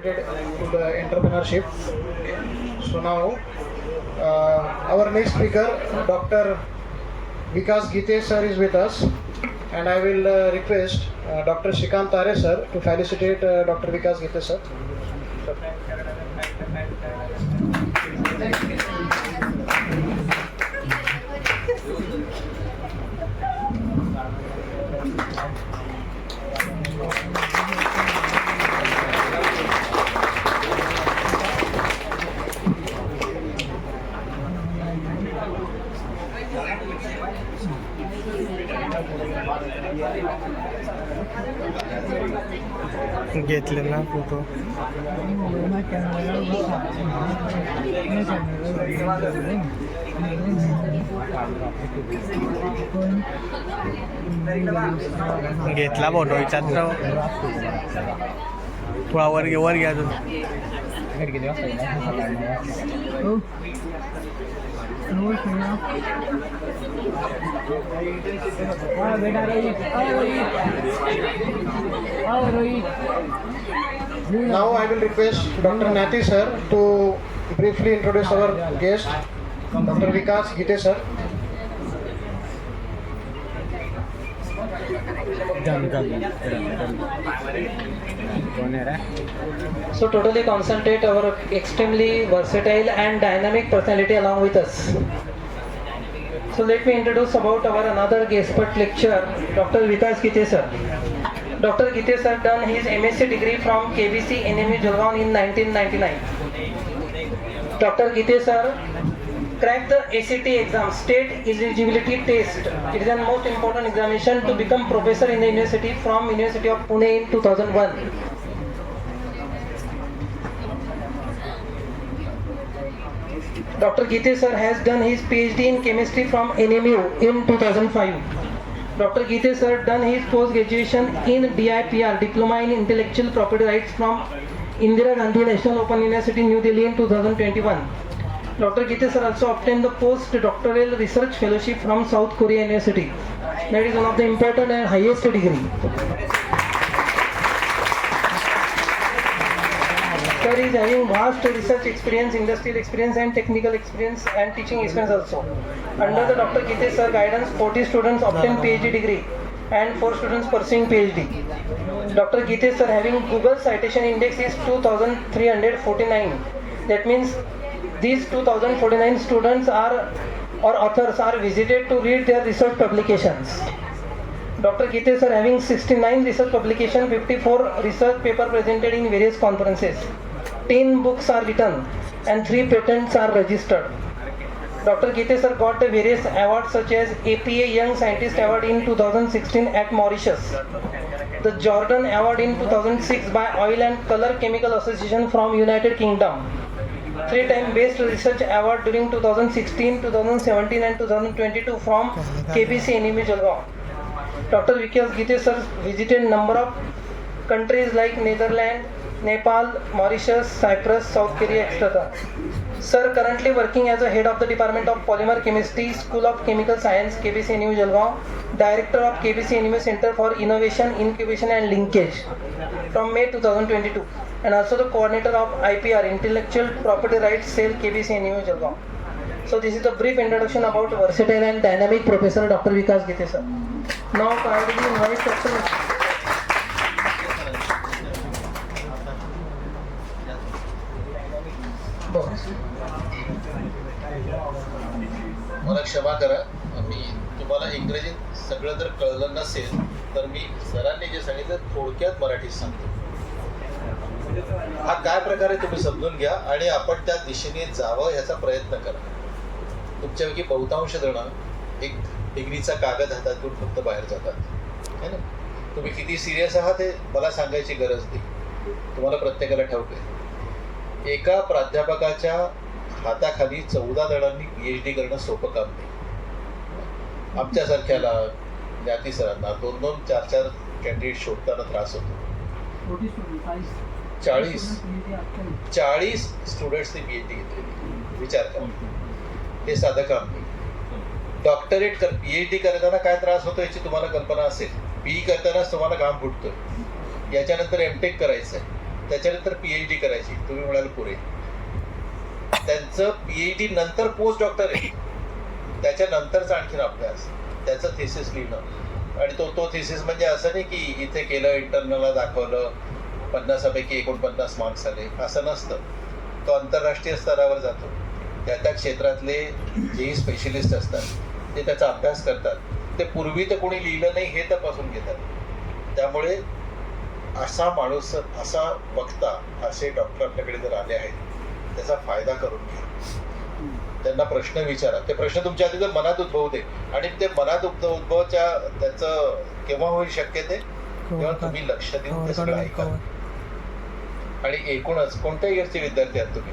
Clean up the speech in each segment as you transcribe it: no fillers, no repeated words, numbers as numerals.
related to the entrepreneurship. So now, our next speaker, Dr. Vikas Gite sir is with us, and I will request Dr. Shrikant Tare sir to felicitate Dr. Vikas Gite sir. घेतलेला photo घेतला photo विचारत थोडा वर घ्या अजून Now I will request Dr. Nati sir to briefly introduce our guest, Dr. Vikas Gite sir. So totally concentrate our extremely versatile and dynamic personality along with us. So let me introduce about our another guest lecturer, Dr. Vikas Gite sir. Dr. Gite sir done his MSc degree from KBC NMU Jalgaon in 1999. Dr. Gite sir cracked the ACT exam, State Eligibility Test. It is the most important examination to become professor in the university from University of Pune in 2001. Dr. Gite sir has done his PhD in chemistry from NMU in 2005. Dr. Gite sir done his post-graduation in DIPR, Diploma in Intellectual Property Rights from Indira Gandhi National Open University, New Delhi in 2021. Dr. Gite sir also obtained the post-doctoral research fellowship from South Korea University. That is one of the important and highest degree. Sir is having vast research experience, industrial experience and technical experience and teaching experience also. Under the Dr. Gite sir guidance, 40 students obtain PhD degree and 4 students pursuing PhD. Dr. Gite sir having Google citation index is 2349. That means these 2049 students are or authors are visited to read their research publications. Dr. Gite sir having 69 research publications, 54 research paper presented in various conferences, 10 books are written and 3 patents are registered. Dr. Gite sir got the various awards such as APA Young Scientist Award in 2016 at Mauritius, the Jordan Award in 2006 by Oil and Color Chemical Association from United Kingdom, 3-time Best Research Award during 2016, 2017 and 2022 from KBC NMU Jalgaon. Dr. Vikas Gite sir visited number of countries like Netherlands, Nepal, Mauritius, Cyprus, South Korea, etc. Sir currently working as a head of the Department of Polymer Chemistry, School of Chemical Science, KBC NMU Jalgaon, Director of KBC NMU Center for Innovation, Incubation and Linkage from May 2022, and also the coordinator of IPR, Intellectual Property Rights Cell, KBC NMU Jalgaon. So this is the brief introduction about versatile and dynamic Professor Dr. Vikas Gite sir. Now kindly invite Dr. मला क्षमा करा, मी तुम्हाला इंग्रजीत सगळं जर कळलं नसेल तर मी सरांनी जे सांगितलं थोडक्यात मराठीत सांगतो. हा काय प्रकारे तुम्ही समजून घ्या आणि आपण त्या दिशेने जावं ह्याचा प्रयत्न करा. तुमच्यापैकी बहुतांश जण एक डिग्रीचा कागद हातात घेऊन फक्त बाहेर जातात, है ना. तुम्ही किती सिरियस आहात हे मला सांगायची गरज नाही, तुम्हाला प्रत्येकाला ठाऊक आहे. एका प्राध्यापकाच्या हाताखाली 14 जणांनी PhD करणं सोपं काम नाही. आमच्यासारख्याला ज्ञाती सरांना 2-2, 4-4 कॅन्डिडेट शोधताना त्रास होतो. 40 स्टुडंट्सनी PhD घेतलेली, विचार करा. हे साधं काम नाही. डॉक्टरेट PhD करताना काय त्रास होतो याची तुम्हाला कल्पना असेल. BE करतानाच तुम्हाला घाम फुटतोय. याच्यानंतर MTech करायचं आहे, त्याच्यानंतर PhD करायची. तुम्ही म्हणाल पुरे. त्यांचं PhD नंतर पोस्ट डॉक्टर आहे, त्याच्यानंतरचा आणखीन अभ्यास, त्याचं थिसिस लिहिणं. आणि तो थिसिस म्हणजे असं नाही की इथे केलं, इंटरनलला दाखवलं, 50पैकी 49 मार्क्स आले, असं नसतं. तो आंतरराष्ट्रीय स्तरावर जातो. त्या क्षेत्रातले जेही स्पेशलिस्ट असतात ते त्याचा अभ्यास करतात. ते पूर्वी तर कोणी लिहिलं नाही हे तपासून घेतात. त्यामुळे असा माणूस, असा वक्ता, असे डॉक्टर आपल्याकडे जर आले आहेत त्याचा फायदा करून घ्या. त्यांना प्रश्न विचारा. ते प्रश्न तुमच्या आधी जर मनात उद्भवू दे, आणि ते मनात उद्भवच्या त्याचं केव्हा होईल शक्य ते, तेव्हा तुम्ही लक्ष देऊन ते सगळं ऐका. आणि एकूणच कोणत्या इयरचे विद्यार्थी आहात तुम्ही?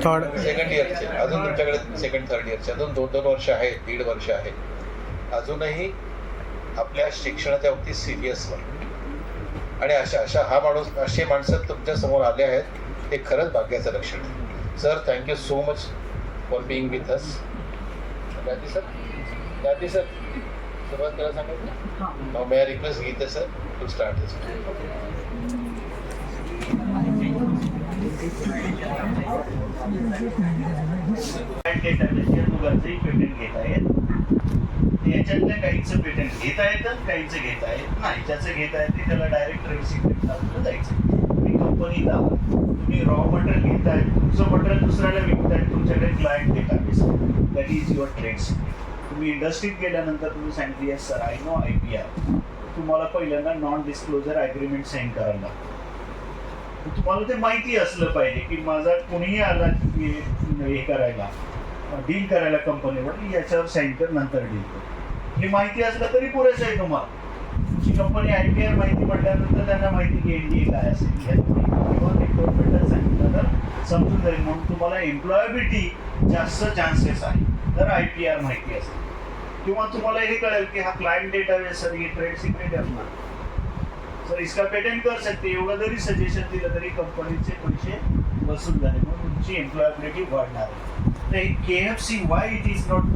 थर्ड. सेकंड इयरचे. अजून तुमच्याकडे सेकंड थर्ड इयरचे अजून 2-2 वर्ष आहेत, 1.5 वर्ष आहे. अजूनही आपल्या शिक्षणाच्या बाबतीत सिरियस व्हा. आणि असे माणसं तुमच्या समोर आले आहेत, हे खरंच भाग्याचं लक्षण आहे. Sir, thank you so much for being with us. Gandhi sir सुरुवात करायला सांगायचं. Now may I request Gite sir to start this. दोघांचंही पेटंट घेता येत. याच्यातल्या काहींचं पेटंट घेता येतं, काहींचं घेता येत नाही. ज्याचं घेता येते त्याला डायरेक्ट रेसिप्ट चालू जायचं. तुम्ही कंपनीत आहात, तुम्ही रॉ मटेरियल घेताय, तुमचं मटेरियल दुसऱ्याला विकताय, तुमच्याकडे client database, that is your trades. तुम्ही इंडस्ट्रीत गेल्यानंतर तुम्ही सांगितलं yes sir I know IPR. तुम्हाला पहिल्यांदा नॉन डिस्क्लोजर ॲग्रीमेंट साईन करायला लागतं. तुम्हाला ते माहिती असलं पाहिजे की माझा कोणीही आला की हे करायला, डील करायला कंपनीवर, याच्यावर साईन कर, नंतर डील कर. हे माहिती असलं तरी पुरेसं आहे तुम्हाला. तुमची कंपनी IPR माहिती म्हटल्यानंतर त्यांना माहिती की NDA काय असेल, किंवा ते गव्हर्नमेंटला सांगितलं तर समजून जाईल. म्हणून तुम्हाला एम्प्लॉयबिलिटी जास्त चान्सेस आहे तर IPR माहिती असेल. किंवा तुम्हाला हे कळेल की हा क्लायंट डेटाबेस सर, ही ट्रेड सिक्रेट असणार सर, इसका पेटेंट कर सकते. एवढं जरी सजेशन दिलं तरी कंपनीचे पैसे वसूल झाले, म्हणून तुमची एम्प्लॉयबिलिटी वाढणार आहे. तर KFC why it is not